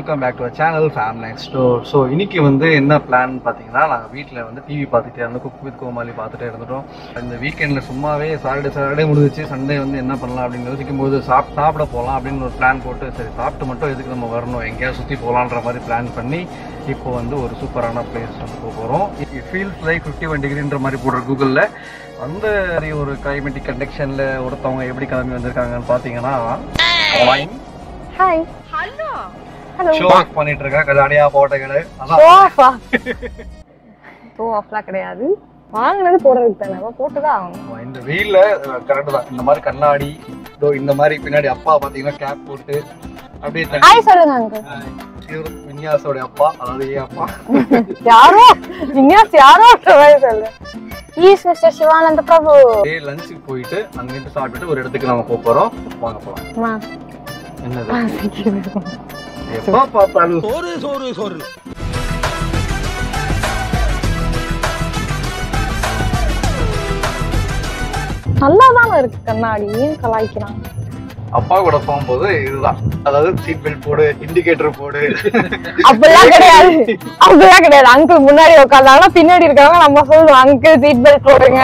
Welcome back to our channel fame next door. So இன்னைக்கு வந்து என்ன பிளான் பார்த்தீங்கன்னா, நாங்கள் வீட்டில் வந்து டிவி பார்த்துட்டே இருந்தோம், குக் வித் கோமாளி பார்த்துட்டே இருந்துட்டோம். இந்த வீக்கெண்டில் சும்மாவே சாட்டர்டே முடிஞ்சிச்சு, சண்டே வந்து என்ன பண்ணலாம் அப்படின்னு யோசிக்கும் போது சாப்பிட போகலாம் அப்படின்னு ஒரு பிளான் போட்டு, சரி சாப்பிட்டு மட்டும் எதுக்கு நம்ம வரணும், எங்கேயாவது சுற்றி போகலான்ற மாதிரி பிளான் பண்ணி இப்போ வந்து ஒரு சூப்பரான பிளேஸ் வந்து போகிறோம். இட் ஃபீல்ஸ் லைக் 51 டிகிரின்ற மாதிரி போடுற கூகுளில் அந்த ஒரு கிளைமேட்டிக் கண்டிஷனில் ஒருத்தவங்க எப்படி கிளம்பி வந்திருக்காங்கன்னு பார்த்தீங்கன்னா, hi hello hello show off பண்ணிட்டு இருக்கா கல்யாணியா போட்டகடை. ஷோ ஆஃப்லாம் கிடையாது, வாங்குனது போடுறதுக்கு தானே, போட்டுதான் ஆகணும். இந்த வெயில்ல கரெக்ட் தான். இந்த மாதிரி கண்ணாடி, இந்த மாதிரி பின்னாடி அப்பா பாத்தீங்கன்னா கேப் போட்டு அப்படியே ஹாய் சொல்லுங்க அங்கிள். வின்யாஸோட அப்பா, அதாவது ஏன் அப்பா யாரோ வின்யாஸ் யாரோ சொல்லு. ப்ளீஸ் மிஸ்டர் சிவானந்த பிரபு. லஞ்சுக்கு போயிட்டு அங்கிருந்து சாப்பிட்டுட்டு ஒரு இடத்துக்கு நம்ம போறோம். வாங்க போலாம். என்னது எப்ப பார்த்தாலும் சோறு சோறு சோறு. நல்லாதானே இருக்கு கண்ணாடி, ஏன் கலாய்க்கிறாங்க? அப்பா கூட போகும்போது இதுதான், அதாவது சீட் பெல்ட் போடு, இண்டிகேட்டர் போடு, அப்படிலாம் கிடையாது. அப்படிலாம் கிடையாது. அங்கிள் முன்னாடி உட்காந்தாங்கன்னா பின்னாடி இருக்கவங்க நம்ம சொல்லுவோம் அங்கிள் சீட் பெல்ட் போடுங்க.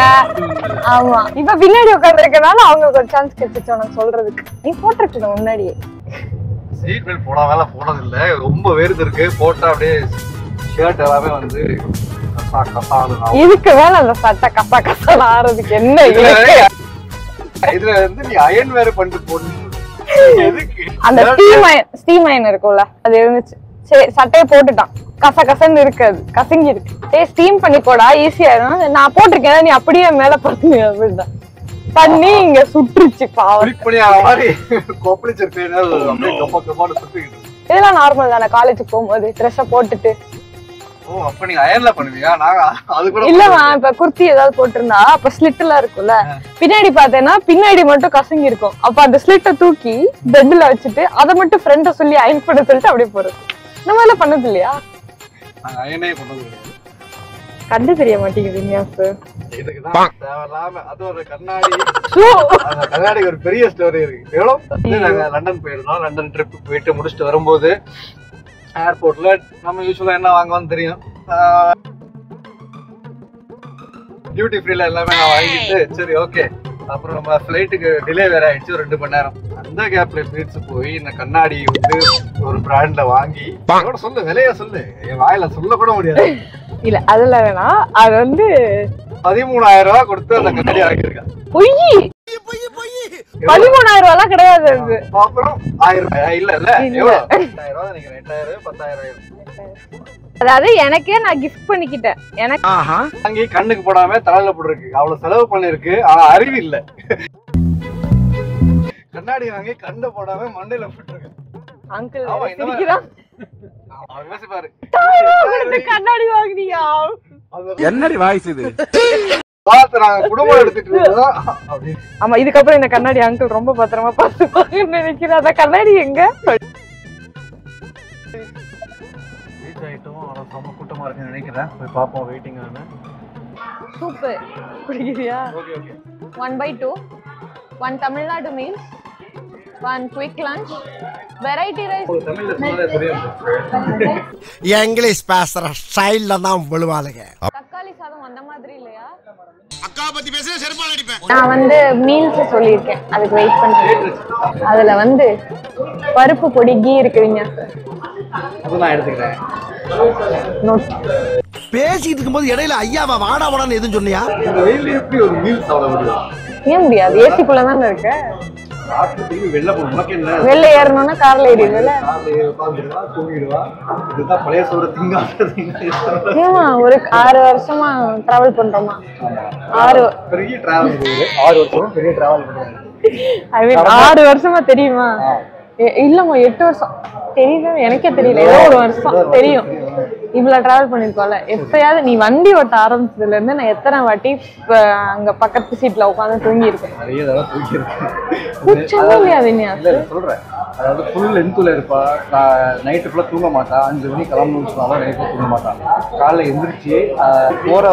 ஆமா, இப்ப பின்னாடி உட்கார்ந்து இருக்கனால அவங்களுக்கு ஒரு சான்ஸ் கிடைச்சிச்சு உனக்கு சொல்றதுக்கு. நீ போட்டிருக்கணும் முன்னாடியே. சீட் பெல்ட் போடாம போனது இல்ல, ரொம்ப வேர்த்து இருக்கு, போட்டா அப்படியே ஷர்ட் எல்லாமே வந்து இதுக்கு மேல அந்த சட்டை கசா கசால ஆறதுக்கு என்ன இதுல வந்து நீ அயன் வேற பண்ணிட்டு போடு. எதுக்கு அந்த ஸ்டீம் அயன் இருக்கும்ல, அது இருந்துச்சு. சரி சட்டையை போட்டுட்டான், கச கசன்னு இருக்காது, கசங்கி இருக்கு. ஏய் ஸ்டீம் பண்ணி போடா, ஈஸியா இருக்கும். நான் போட்டிருக்கேன், நீ அப்படியே மேல பண்ணுங்க அப்படின்னா பண்ணி இங்க சுட்டுருச்சு. பாவம் இதெல்லாம் நார்மல் தானே, காலேஜுக்கு போகும்போது ட்ரெஸ்ஸ போட்டுட்டு. இல்லமா இப்ப குர்த்தி ஏதாவது போட்டிருந்தா அப்ப ஸ்லிட் எல்லாம் இருக்கும்ல, பின்னாடி பாத்தேன்னா பின்னாடி மட்டும் கசங்கி இருக்கும். அப்ப அந்த ஸ்லிட்ட தூக்கி பெட்ல வச்சுட்டு அதை மட்டும் ஃப்ரெண்ட சொல்லி அயன் பண்ண சொல்லிட்டு அப்படியே போறது. இந்த மாதிரி எல்லாம் பண்ணது இல்லையா? கண்டு தெரிய மாட்டேங்குது. கண்ணாடி ஒரு பெரிய ஸ்டோரி இருக்கு. லண்டன் போயிருந்தோம். லண்டன் ட்ரிப் போயிட்டு முடிச்சுட்டு வரும்போது ஏர்போர்ட்ல நம்ம யூஸ்வலா என்ன வாங்குவோம்னு தெரியும், டியூட்டி ஃப்ரீல எல்லாமே நான் வாங்கிட்டு சரி ஓகே. அப்புறம் நம்ம ஃபிளைட்டுக்கு டிலே வேற ஆயிடுச்சு ஒரு 2 மணி நேரம். அந்த கேப்ல பீட்ஸ் போய் இந்த கண்ணாடி வந்து ஒரு பிராண்ட்ல வாங்கி, சொல்லு விலைய சொல்லு, என் வாயில சொல்ல கூட முடியாது. இல்ல அதுல வேணா, அது வந்து 13,000 ரூபாய் கொடுத்து அந்த கண்ணாடி வாங்கியிருக்கேன். 13,000 ரூபாய் கிடையாது அது. அப்புறம் 1000 ரூபாய் இல்ல இல்ல எவ்வளவு 8,000 ரூபாய் நினைக்கிறேன். 8,000 10,000. அதாவது எனக்கே நான் கிஃப்ட் பண்ணிக்கிட்டேன். எனக்கு அங்கே கண்ணுக்கு போடாம தலையில போட்டுருக்கு, அவ்வளவு செலவு பண்ணிருக்கு, ஆனா அறிவு இல்ல. கண்ணாடி வாங்கி கண்ணை போடாம மண்டையில போட்டுருக்கு. அங்கிள் சிரிக்கிறான். யோசிப்பாரு, கண்ணாடி வாங்கினியா? என்னடி வாய்ஸ் இது? குடும்பம் எடுத்துட்டு. ஆமா, இதுக்கப்புறம் இந்த கண்ணாடி அங்கிள் ரொம்ப பத்திரமா பாத்துப்பாங்கன்னு நினைக்கிறேன். அந்த கண்ணாடி எங்க கூட்டமா இருக்கு நினைக்கிறேன், போய் பாப்போம். வெயிட்டிங் ஆன சூப்பர் குடிக்கிறியா? 1/2 1 Tamil Nadu meals, 1 quick lunch, variety rice. தமிழ்ல சொன்னாலே தெரியும், இங்கிலீஷ் பேசுற ஸ்டைல்ல தான் விழுவாளுங்க. தக்காளி சாதம் அந்த மாதிரி இல்லையா? அக்கா பத்தி பேசுற செருப்பால அடிப்பேன். நான் வந்து மீல்ஸ் சொல்லியிருக்கேன், அதுக்கு வெயிட் பண்றேன். அதுல வந்து பருப்பு பொடி கீ இருக்குவீங்க, அது நான் எடுத்துக்கிறேன். பேசிட்டு இருக்கும்போது இடையில ஐயாவா வாடா வாடான்னு எதுவும் சொன்னியா? இந்த வெயில்ல எப்படி ஒரு மீல் சாப்பிட முடியும்? ஏன் முடியாது, ஏசிக்குள்ள தானே இருக்க. வெளில ஏறணும்னா கார்ல ஏறிடுவல, ஒரு 6 வருஷமா டிராவல் பண்றோமா? 6 வருஷமா தெரியுமா? இல்லம்மா 8 வருஷம் தெரியுது, எனக்கே தெரியல, ஏதோ ஒரு வருஷம் தெரியும். இவ்வளவு டிராவல் பண்ணிருக்கோம்ல, எப்பயாவது நீ வண்டி ஓட்ட ஆரம்பிச்சதுல இருந்து நான் எத்தனை வாட்டி அங்க பக்கத்து சீட்ல உட்காந்து தூங்கி இருக்கேன். நிறைய தடவை தூக்கி கூச்சமே இல்லையா வின்யாஸ்? சொல்றேன், அதாவது ஃபுல் லென்த்துல இருப்பா. நைட்டு ஃபுல்லாக தூங்க மாட்டான். 5 மணி கிளம்பணும்னு சொன்னாலும் நைட்டு தூங்க மாட்டான். காலைல எந்திரிச்சு போற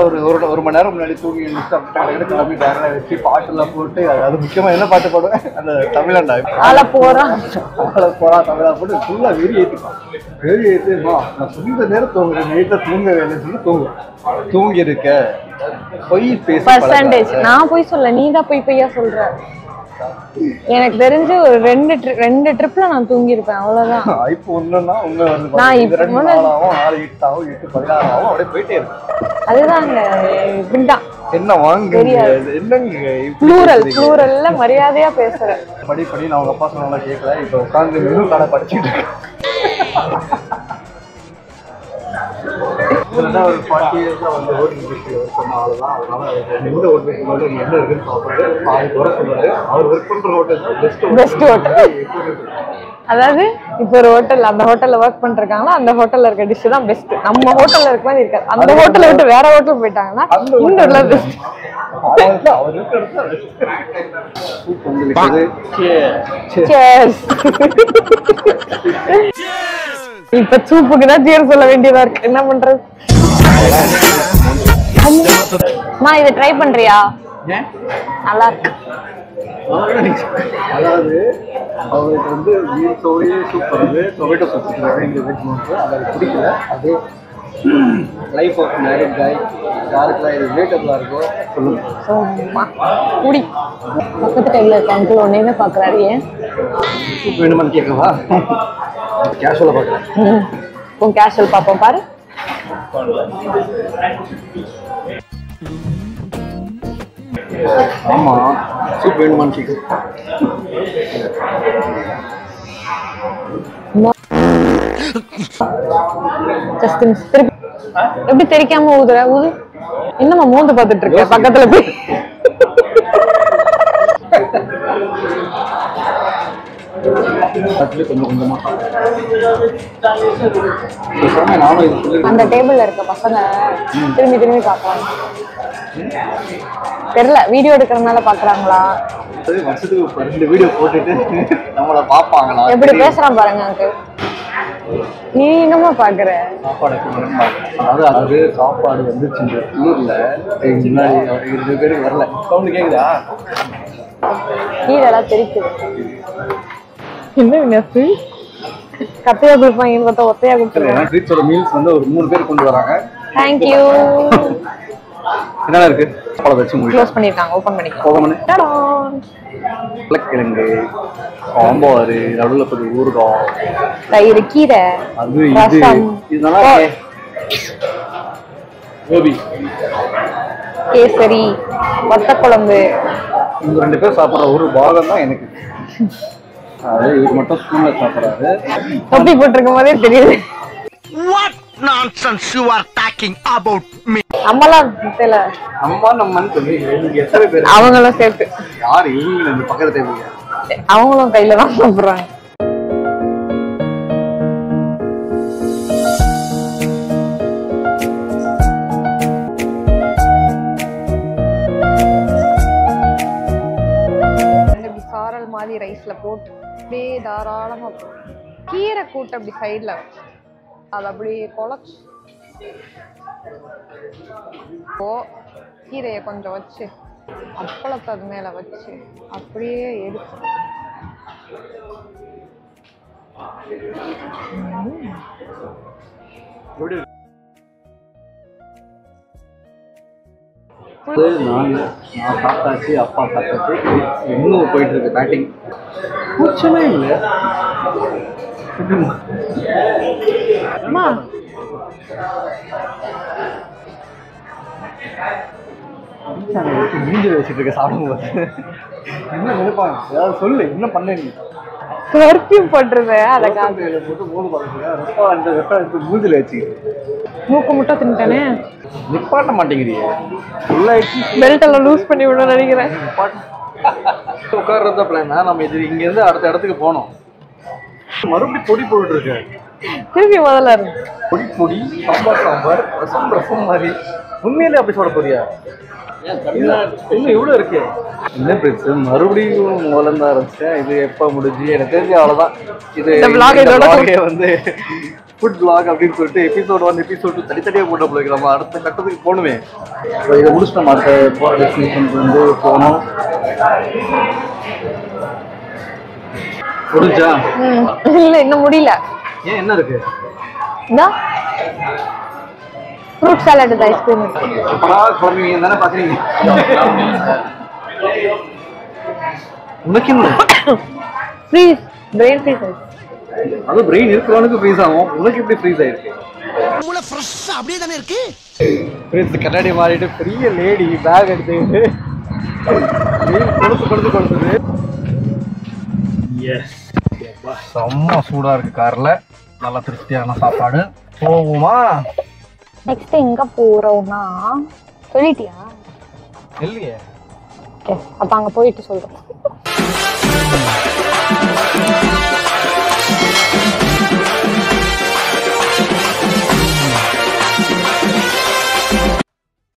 ஒரு மணி நேரம் முன்னாடி தூங்கி எழுந்திரிச்சு அப்படியே கிளம்பி டேரக்டாக வச்சு பாட்டுலாம் போட்டு, அதாவது முக்கியமாக என்ன பாட்டு பாடுவேன், அந்த தமிழாண்டா ஆள போறான் தமிழா போட்டு ஃபுல்லாக வெறி ஏற்றிப்பான். வெறி ஏற்றிமா நான் சொந்த நேரம் தூங்குறேன், நைட்டில் தூங்க வேலைன்னு சொல்லி தூங்கி இருக்க பொய் பேச பர்சன்டேஜ். நான் போய் சொல்ல, நீ தான் பொய்யா சொல்ற. எனக்கு தெரிஞ்சு ஒரு ரெண்டு ட்ரிப்ல நான் தூங்கி இருப்பேன், அவ்வளவுதான். இப்போ ஒண்ணுன்னா உங்க வந்து நான் இப்ப 2 நாளாவும் 6 8 ஆகும் 8 16 ஆகும் அப்படியே போயிட்டே இருக்கு. அதுதாங்க இப்படிதான். என்ன வாங்க என்னங்க ப்ளூரல்ல மரியாதையா பேசுறேன். படி நான் உங்க அப்பா சொன்னாலும் கேட்கல. இப்போ உட்காந்து இன்னும் கடை படிச்சுட்டு இருக்கேன். ஒரு 40 இயர்ஸா வந்து ரோட் இண்டஸ்ட்ரியில் ஒர்க் பண்ண ஆள் தான். அதனால எந்த ஹோட்டல் என்ன இருக்குன்னு பார்ப்பாரு. பாதி குறை சொல்றாரு. அவர் ஒர்க் பண்ற ஹோட்டல் தான் பெஸ்ட் ஹோட்டல். அதாவது இப்போ ஒரு ஹோட்டல், அந்த ஹோட்டல்ல ஒர்க் பண்றாங்களா, அந்த ஹோட்டல்ல இருக்க டிஷ் தான் பெஸ்ட். நம்ம ஹோட்டல்ல இருக்க மாதிரி இருக்காது. அந்த ஹோட்டலை விட்டு வேற ஹோட்டல் போயிட்டாங்கன்னா இன்னொரு பெஸ்ட். இப்ப சூப்புக்குதான் சேர் சொல்ல வேண்டியதா இருக்கு. என்ன பண்றது? நான் இதை ட்ரை பண்றியா? நல்லா இருக்கு. அதாவது அவருக்கு வந்து மீல்ஸோடய சூப் வந்து டொமேட்டோ சூப் இந்த வெஜ் மோன்ஸ் அதை பிடிக்கல. அது லைஃப் ஆஃப் மேரிட் காய் யாருக்கெல்லாம் இது ரிலேட்டபிளாக இருக்கோ சொல்லுங்க. குடி. பக்கத்து டைம்ல இருக்க அங்கிள் ஒன்னே பாக்குறாரு. ஏன் சூப் வேணுமான்னு கேட்கவா? கேஷுவலாக பார்க்குறேன். உன் கேஷுவல் பார்ப்போம் பாரு. ஆமா, சூப் வேணுமான்னு கேட்குறேன். எப்படி தெரிக்காம ஊதுற? ஊது. என்னம்மா மோந்து பார்த்துட்டு இருக்க பக்கத்துல போய்? அந்த டேபிள்ல இருக்க பசங்க திரும்பி பாப்பாங்க. தெரியல, வீடியோ எடுக்கிறதுனால பாக்குறாங்களா? வருஷத்துக்கு 2 வீடியோ போட்டுட்டு நம்மள பாப்பாங்களா? எப்படி பேசுறான் பாருங்க அங்கிள். நீ என்னமா பாக்குற? அதாவது சாப்பாடு வந்துச்சு இந்த ஊர்ல முன்னாடி 2 பேருக்கு வரல. சவுண்ட் கேக்குதா? கீழெல்லாம் தெரிக்குது. என்ன வினசு கத்தையா கொடுப்பாங்க பார்த்தா ஒத்தையா கொடுத்துருவாங்க. ட்ரீட்ஸோட மீல்ஸ் வந்து ஒரு 3 பேர் கொண்டு வராங்க. தேங்க்யூ. என்ன இருக்கு? பழ வச்சு க்ளோஸ் பண்ணிருக்காங்க. ஓபன் பண்ணிக்கலாம். ஓபன் பண்ணு. கிழங்கு, சாம்பார், நடுவுல கொஞ்சம் ஊறுகாய், தயிர், கீரை, அது இது நல்லா இருக்கு. கோபி, கேசரி, வத்த குழம்பு. இந்த 2 பேர் சாப்பிட்ற ஒரு பாகம் தான் எனக்கு. அது இது மட்டும் ஸ்பூன்ல சாப்பிட்றாரு. தொப்பி போட்டிருக்கும் போதே தெரியுது. What nonsense you are talking about me? அம்மாலாம் தெரியல. அம்மா நம்மன்னு சொல்லி நீங்க எத்தனை பேர்? அவங்களும் சேர்த்து. யார் இவங்க? இந்த பக்கத்து டேபிள் அவங்களும் கையில தான் சாப்பிடுறாங்க. சாரல் மாதிரி ரைஸ்ல போட்டு அப்படியே தாராளமா கீரை கூட்டு அப்படி சைட்ல வச்சு அது அப்படியே குழச்சு கீரையை கொஞ்சம் வச்சு அப்பளத்தை அது மேல வச்சு அப்படியே எடுத்து நான் சாப்பிட்டாச்சு, அப்பா சாப்பிட்டாச்சு. இன்னும் போயிட்டு இருக்கு பேட்டிங். பிரச்சனை இல்லை. மூஞ்சி வச்சுட்டு இருக்க சாப்பிடும்போது என்ன நினைப்பாங்க? ஏதாவது சொல்லு, என்ன பண்ண நீ? பர்ஃபியூம் போட்டுருது. அதை போட்டு மூணு ரெஸ்டாரண்ட் மூஞ்சில வச்சுக்கிட்டு மூக்கு முட்டை தின்ட்டானே. நிப்பாட்ட மாட்டேங்கிறியே. பெல்ட் எல்லாம் லூஸ் பண்ணி விடணும்னு நினைக்கிறேன். உட்கார்றத பிளான். நம்ம இது இங்க இருந்து அடுத்த இடத்துக்கு போனோம். மறுபடியும் பொடி போட்டு இருக்கு. திருப்பி முதல்ல இருந்து பொடி பொடி சாம்பார் சாம்பார் ரசம் ரசம் மாதிரி உண்மையிலே அப்படி சொல்ல போறியா இன்னும் எவ்வளோ இருக்கு என்ன பிரச்சனை மறுபடியும் முதல்ல தான் ஆரம்பிச்சேன் இது எப்போ முடிஞ்சு எனக்கு தெரிஞ்சு அவ்வளோதான் இது வந்து ஃபுட் பிளாக் அப்படின்னு சொல்லிட்டு எபிசோட் 1 எபிசோட் 2 தனித்தனியாக போட்ட பிள்ளைங்க நம்ம அடுத்த கட்டத்துக்கு போகணுமே இதை முடிச்சுட்டு நம்ம அடுத்த போகிற டெஸ்டினேஷனுக்கு வந்து போகணும் முடிஞ்சா இல்ல இன்னும் முடியல ஏன் என்ன இருக்கு ஃப்ரூட் சாலட் ஐஸ்கிரீம் எப்படா குழம்புவீங்க தானே பார்க்குறீங்க உனக்கு என்ன ஃப்ரீஸ் பிரெயின் ஃப்ரீஸ் அது பிரெயின் இருக்கிறவனுக்கு ஃப்ரீஸ் ஆகும் உனக்கு எப்படி ஃப்ரீஸ் ஆயிருக்கு மூளை ஃப்ரெஷ்ஷா அப்படியே தானே இருக்கு ஃப்ரெண்ட்ஸ் கண்ணாடி மாறிட்டு பெரிய லேடி பேக் எடுத்துக்கிட்டு கொடுத்தது எஸ் செம்ம சூடா இருக்கு கார்ல நல்லா திருப்தியான சாப்பாடு போவோமா நெக்ஸ்ட் எங்க போறோம்னா சொல்லிட்டியா இல்லையே ஓகே அப்ப அங்க போயிட்டு சொல்றோம்